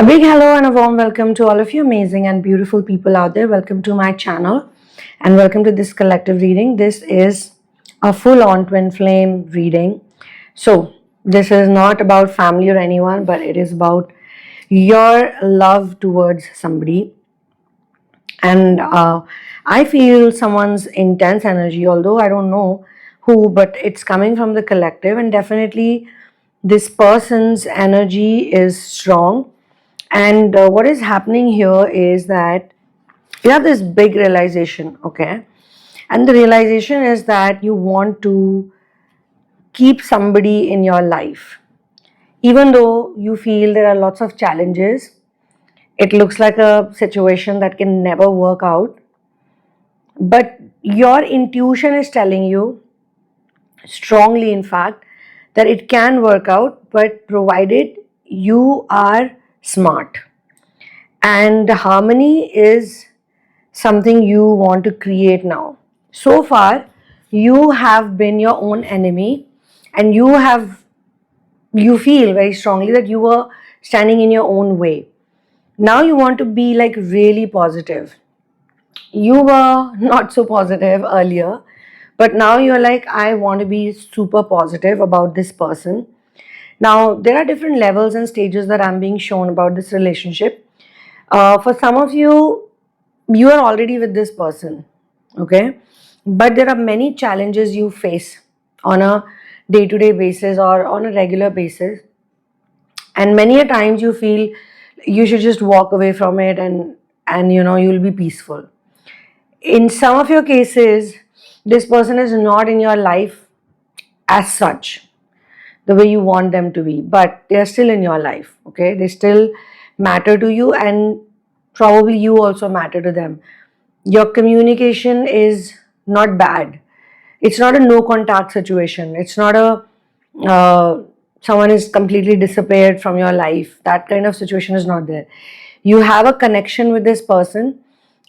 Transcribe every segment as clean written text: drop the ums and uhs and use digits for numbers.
A big hello and a warm welcome to all of you amazing and beautiful people out there. Welcome to my channel and welcome to this collective reading. This is a full-on twin flame reading. So this is not about family or anyone, but it is about your love towards somebody. And I feel someone's intense energy, although I don't know who, but it's coming from the collective, and definitely this person's energy is strong. And what is happening here is that you have this big realization, okay? And the realization is that you want to keep somebody in your life. Even though you feel there are lots of challenges, it looks like a situation that can never work out. But your intuition is telling you, strongly in fact, that it can work out, but provided you are smart. And harmony is something you want to create now. So far, you have been your own enemy, and you feel very strongly that you were standing in your own way. Now you want to be like really positive. You were not so positive earlier, but now you're like, I want to be super positive about this person. Now, there are different levels and stages that I'm being shown about this relationship. For some of you, you are already with this person, okay? But there are many challenges you face on a day-to-day basis or on a regular basis. And many a times you feel you should just walk away from it and you'll be peaceful. In some of your cases, this person is not in your life as such, the way you want them to be, but they're still in your life, okay? They still matter to you, and probably you also matter to them. Your communication is not bad. It's not a no contact situation. It's not a someone is completely disappeared from your life. That kind of situation is not there. You have a connection with this person,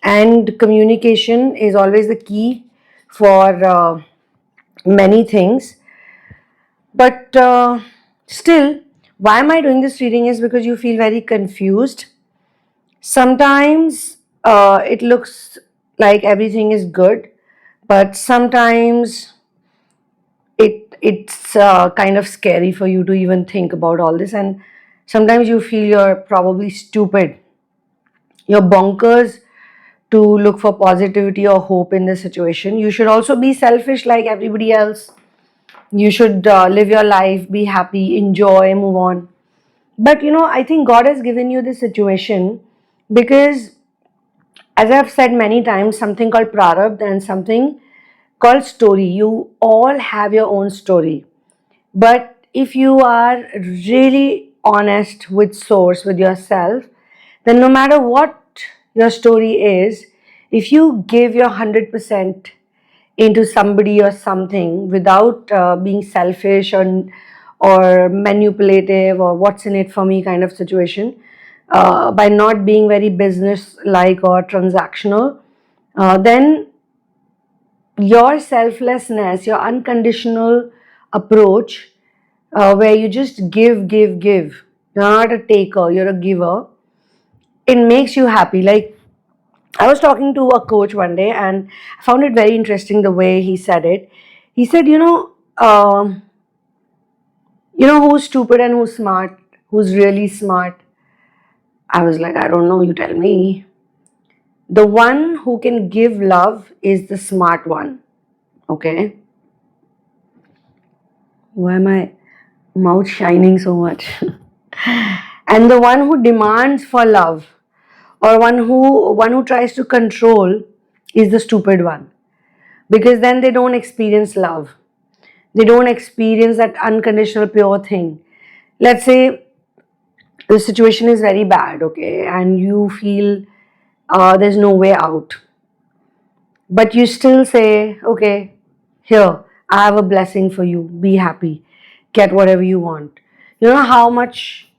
and communication is always the key for many things. But still, why am I doing this reading is because you feel very confused. Sometimes it looks like everything is good, but sometimes it's kind of scary for you to even think about all this, and sometimes you feel you're probably stupid. You're bonkers to look for positivity or hope in this situation. You should also be selfish like everybody else. You should live your life, be happy, enjoy, move on. But I think God has given you this situation because, as I've said many times, something called prarabdha and something called story. You all have your own story. But if you are really honest with source, with yourself, then no matter what your story is, if you give your 100% into somebody or something without being selfish or manipulative or what's in it for me kind of situation, by not being very business like or transactional, then your selflessness, your unconditional approach, where you just give. You're not a taker, you're a giver. It makes you happy. Like, I was talking to a coach one day and I found it very interesting the way he said it. He said, who's stupid and who's smart, who's really smart. I was like, I don't know, you tell me. The one who can give love is the smart one, okay? Why am my mouth shining so much? And the one who demands for love, or one who tries to control, is the stupid one, because then they don't experience love. They don't experience that unconditional pure thing. Let's say the situation is very bad, okay, and you feel there's no way out, but you still say, okay, here, I have a blessing for you, be happy, get whatever you want. You know how much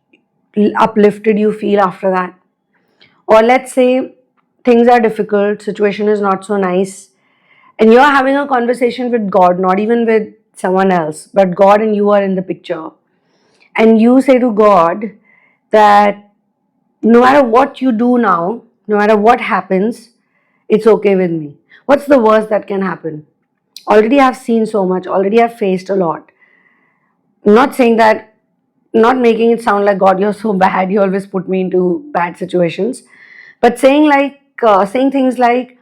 uplifted you feel after that? Or let's say things are difficult, situation is not so nice, and you're having a conversation with God, not even with someone else, but God and you are in the picture. And you say to God that no matter what you do now, no matter what happens, it's okay with me. What's the worst that can happen? Already I've seen so much, already I've faced a lot. Not saying that, not making it sound like, God, you're so bad, you always put me into bad situations, but saying like, saying things like,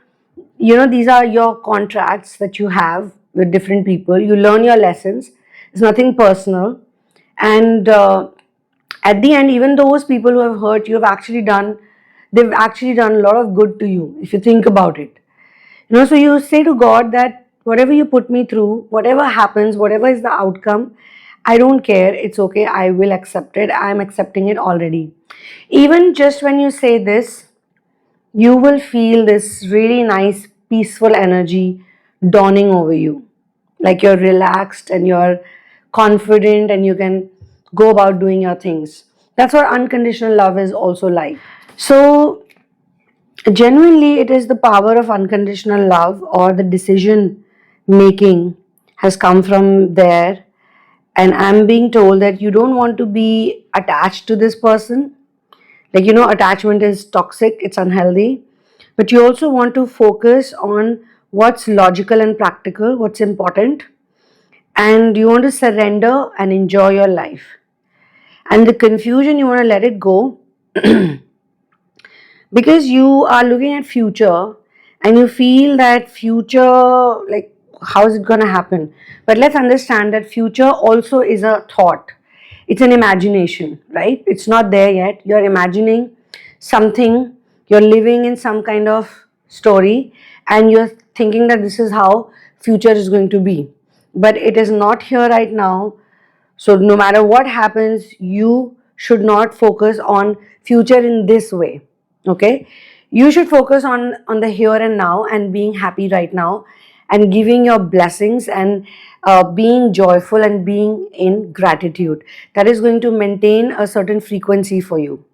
these are your contracts that you have with different people. You learn your lessons. It's nothing personal. And at the end, even those people who have hurt you they've actually done a lot of good to you, if you think about it. So you say to God that whatever you put me through, whatever happens, whatever is the outcome, I don't care. It's okay. I will accept it. I'm accepting it already. Even just when you say this, you will feel this really nice, peaceful energy dawning over you. Like you're relaxed and you're confident and you can go about doing your things. That's what unconditional love is also like. So, genuinely, it is the power of unconditional love, or the decision making has come from there. And I'm being told that you don't want to be attached to this person. Like, attachment is toxic, it's unhealthy. But you also want to focus on what's logical and practical, what's important. And you want to surrender and enjoy your life. And the confusion, you want to let it go because you are looking at future and you feel that future, like, how is it going to happen? But let's understand that future also is a thought. It's an imagination, right? It's not there yet. You're imagining something, you're living in some kind of story, and you're thinking that this is how future is going to be. But it is not here right now. So no matter what happens, you should not focus on future in this way. Okay? You should focus on the here and now and being happy right now and giving your blessings and being joyful and being in gratitude. That is going to maintain a certain frequency for you.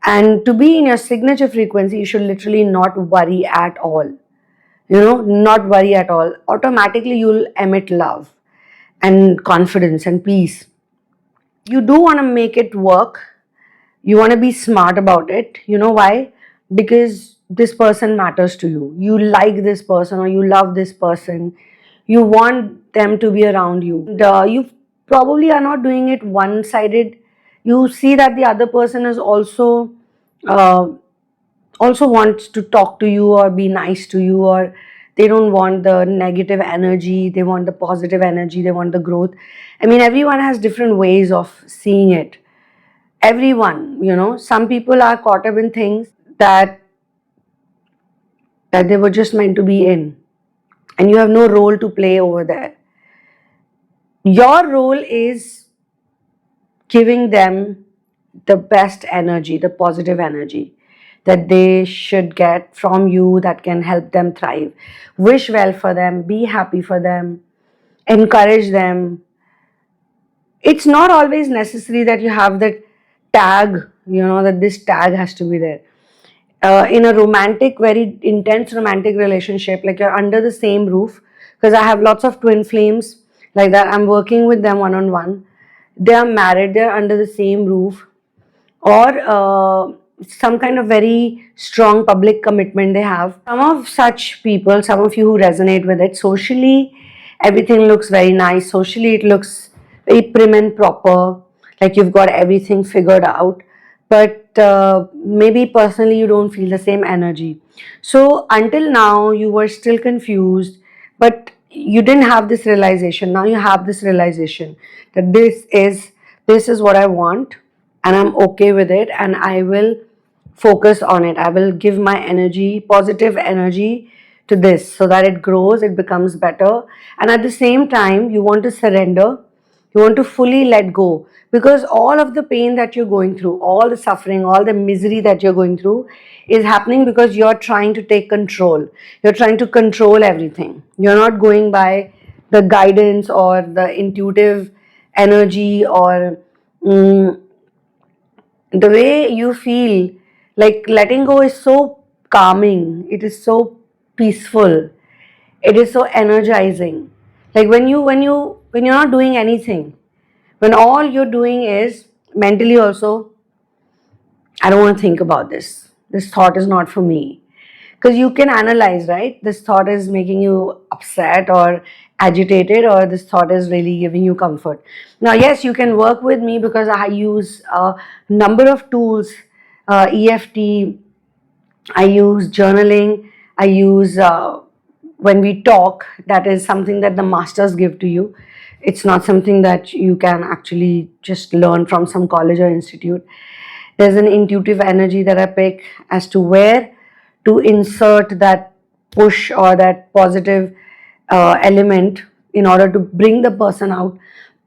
And to be in your signature frequency, you should literally not worry at all. Not worry at all. Automatically, you'll emit love and confidence and peace. You do want to make it work. You want to be smart about it. You know why? Because this person matters to you. You like this person or you love this person. You want them to be around you. And, you probably are not doing it one-sided. You see that the other person is uh, also wants to talk to you or be nice to you, or they don't want the negative energy, they want the positive energy, they want the growth. I mean, everyone has different ways of seeing it. Everyone, some people are caught up in things that they were just meant to be in, and you have no role to play over there. Your role is giving them the best energy, the positive energy that they should get from you, that can help them thrive. Wish well for them, be happy for them, encourage them. It's not always necessary that you have that tag, that this tag has to be there. In a romantic, very intense romantic relationship, like you're under the same roof, because I have lots of twin flames like that. I'm working with them one on one. They are married, they're under the same roof, or some kind of very strong public commitment they have. Some of such people, some of you who resonate with it, socially, everything looks very nice. Socially, it looks very prim and proper, like you've got everything figured out. But maybe personally, you don't feel the same energy. So, until now, you were still confused, but you didn't have this realization. Now you have this realization that this is what I want, and I'm okay with it, and I will focus on it. I will give my energy, positive energy, to this so that it grows, it becomes better. And at the same time, you want to surrender, you want to fully let go, because all of the pain that you're going through, all the suffering, all the misery that you're going through is happening because you're trying to take control. You're trying to control everything. You're not going by the guidance or the intuitive energy or the way you feel. Like letting go is so calming, it is so peaceful, it is so energizing. Like when you're not doing anything, when all you're doing is mentally also I don't want to think about this. This thought is not for me. Because you can analyze, right? This thought is making you upset or agitated, or this thought is really giving you comfort. Now, yes, you can work with me because I use a number of tools, EFT, I use journaling, I use when we talk, that is something that the masters give to you. It's not something that you can actually just learn from some college or institute. There's an intuitive energy that I pick as to where to insert that push or that positive element in order to bring the person out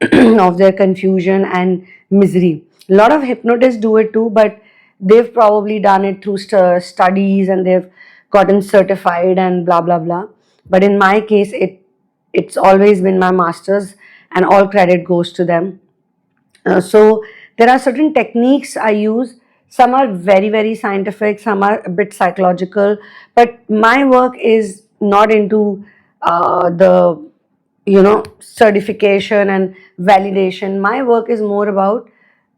of their confusion and misery. A lot of hypnotists do it too, but they've probably done it through studies and they've gotten certified and blah blah blah. But in my case, it's always been my masters, and all credit goes to them. So there are certain techniques I use. Some are very, very scientific, some are a bit psychological, but my work is not into the certification and validation. My work is more about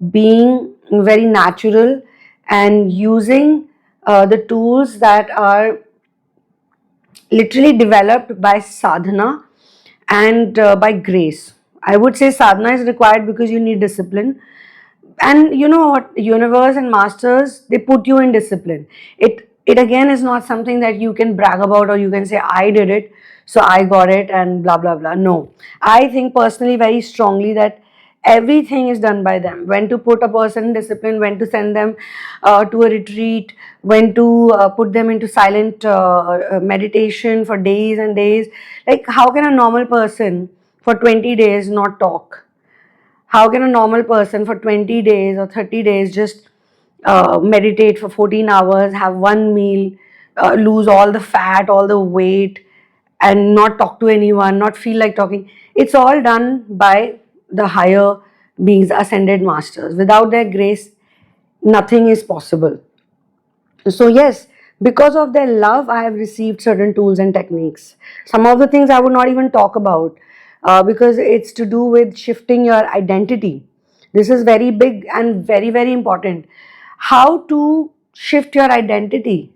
being very natural and using the tools that are literally developed by sadhana and by grace. I would say sadhana is required because you need discipline, and you know what, universe and masters, they put you in discipline. It again is not something that you can brag about, or you can say I did it so I got it and blah blah blah. No, I think personally very strongly that everything is done by them. When to put a person in discipline, when to send them to a retreat, when to put them into silent meditation for days and days. Like, how can a normal person for 20 days not talk? How can a normal person for 20 days or 30 days just meditate for 14 hours, have one meal, lose all the fat, all the weight, and not talk to anyone, not feel like talking? It's all done by the higher beings, ascended masters. Without their grace, nothing is possible. So, yes, because of their love, I have received certain tools and techniques. Some of the things I would not even talk about because it's to do with shifting your identity. This is very big and very, very important. How to shift your identity,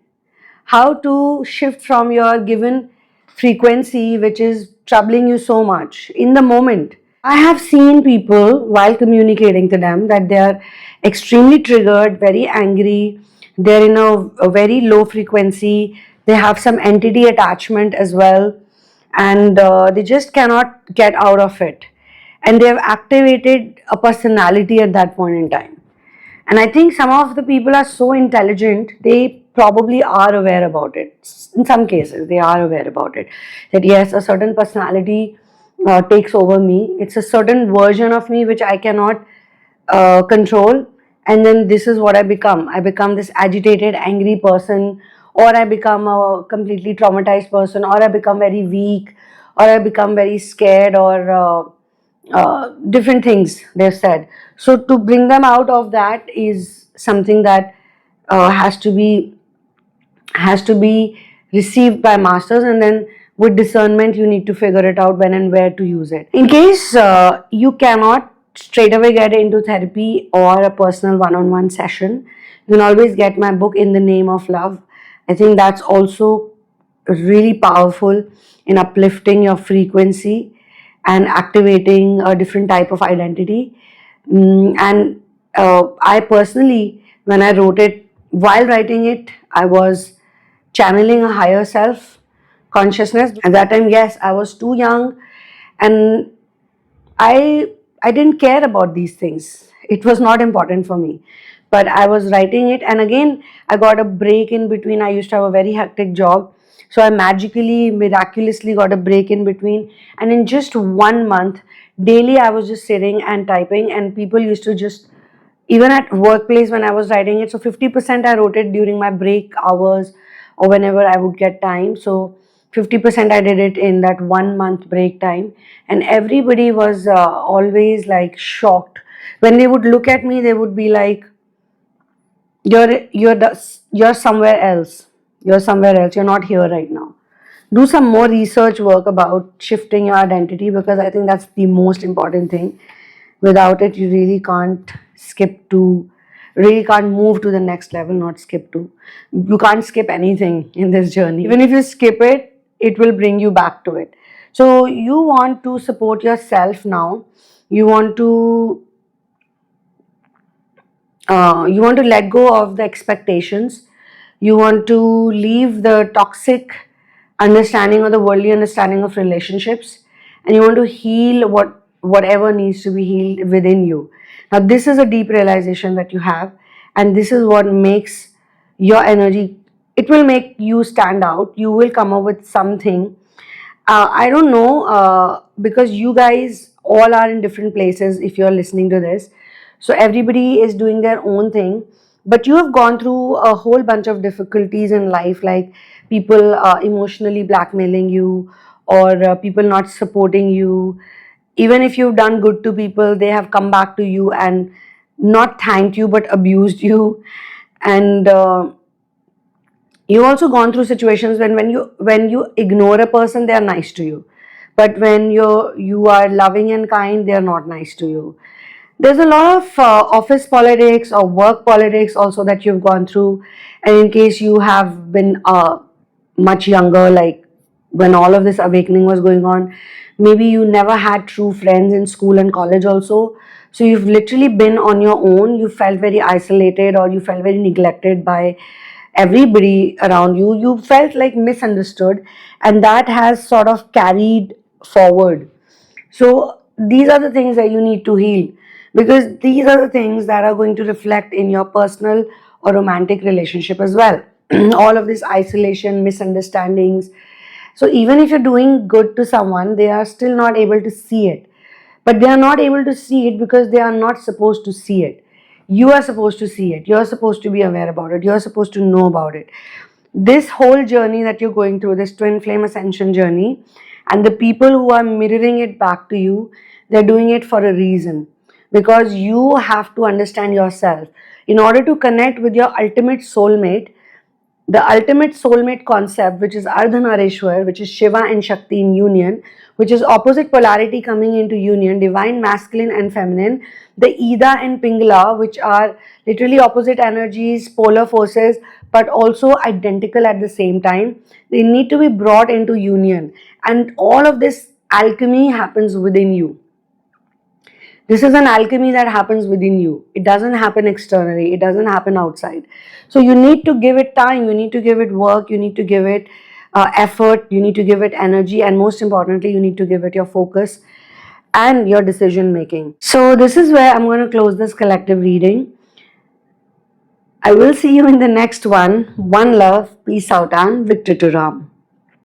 how to shift from your given frequency, which is troubling you so much in the moment. I have seen people while communicating to them that they are extremely triggered, very angry, they're in a very low frequency, they have some entity attachment as well, and they just cannot get out of it. And they have activated a personality at that point in time. And I think some of the people are so intelligent, they probably are aware about it. In some cases, they are aware about it. That yes, a certain personality takes over me. It's a certain version of me which I cannot control. And then this is what I become. I become this agitated, angry person, or I become a completely traumatized person, or I become very weak, or I become very scared, or different things they've said. So to bring them out of that is something that has to be received by masters, and then with discernment you need to figure it out when and where to use it. In case you cannot straight away get into therapy or a personal one-on-one session, you can always get my book In the Name of Love. I think that's also really powerful in uplifting your frequency and activating a different type of identity. And I personally, when I wrote it, while writing it, I was channeling a higher self consciousness. At that time, yes, I was too young, and I didn't care about these things. It was not important for me. But I was writing it, and again, I got a break in between. I used to have a very hectic job. So I magically, miraculously got a break in between. And in just 1 month, daily I was just sitting and typing, and people used to just, even at workplace when I was writing it, so 50% I wrote it during my break hours or whenever I would get time. So 50% I did it in that 1 month break time, and everybody was always like shocked. When they would look at me, they would be like, you're somewhere else. You're somewhere else. You're not here right now. Do some more research work about shifting your identity, because I think that's the most important thing. Without it, you really can't skip to really can't move to the next level, not skip to. You can't skip anything in this journey. Even if you skip it, it will bring you back to it. So you want to support yourself now. You want to let go of the expectations. You want to leave the toxic understanding or the worldly understanding of relationships, and you want to heal whatever needs to be healed within you. Now this is a deep realization that you have, and this is what makes your energy, it will make you stand out. You will come up with something. I don't know, because you guys all are in different places if you're listening to this. So everybody is doing their own thing. But you have gone through a whole bunch of difficulties in life, like people emotionally blackmailing you, or people not supporting you. Even if you've done good to people, they have come back to you and not thanked you but abused you. And you've also gone through situations when you ignore a person, they are nice to you, but when you are loving and kind, they are not nice to you. There's a lot of office politics or work politics also that you've gone through. And in case you have been much younger, like when all of this awakening was going on, maybe you never had true friends in school and college also. So you've literally been on your own. You felt very isolated, or you felt very neglected by everybody around you. You felt like misunderstood, and that has sort of carried forward. So these are the things that you need to heal, because these are the things that are going to reflect in your personal or romantic relationship as well. All of this isolation, misunderstandings. So even if you're doing good to someone, they are still not able to see it. But they are not able to see it because they are not supposed to see it. You are supposed to see it. You're supposed to be aware about it. You're supposed to know about it. This whole journey that you're going through, this twin flame ascension journey, and the people who are mirroring it back to you, they're doing it for a reason. Because you have to understand yourself. In order to connect with your ultimate soulmate, the ultimate soulmate concept, which is Ardhanarishwar, which is Shiva and Shakti in union, which is opposite polarity coming into union, divine masculine and feminine, the Ida and Pingala, which are literally opposite energies, polar forces, but also identical at the same time. They need to be brought into union. And all of this alchemy happens within you. This is an alchemy that happens within you. It doesn't happen externally. It doesn't happen outside. So you need to give it time. You need to give it work. You need to give it effort. You need to give it energy. And most importantly, you need to give it your focus and your decision making. So this is where I'm going to close this collective reading. I will see you in the next one. One love, peace out, and Victor to Ram.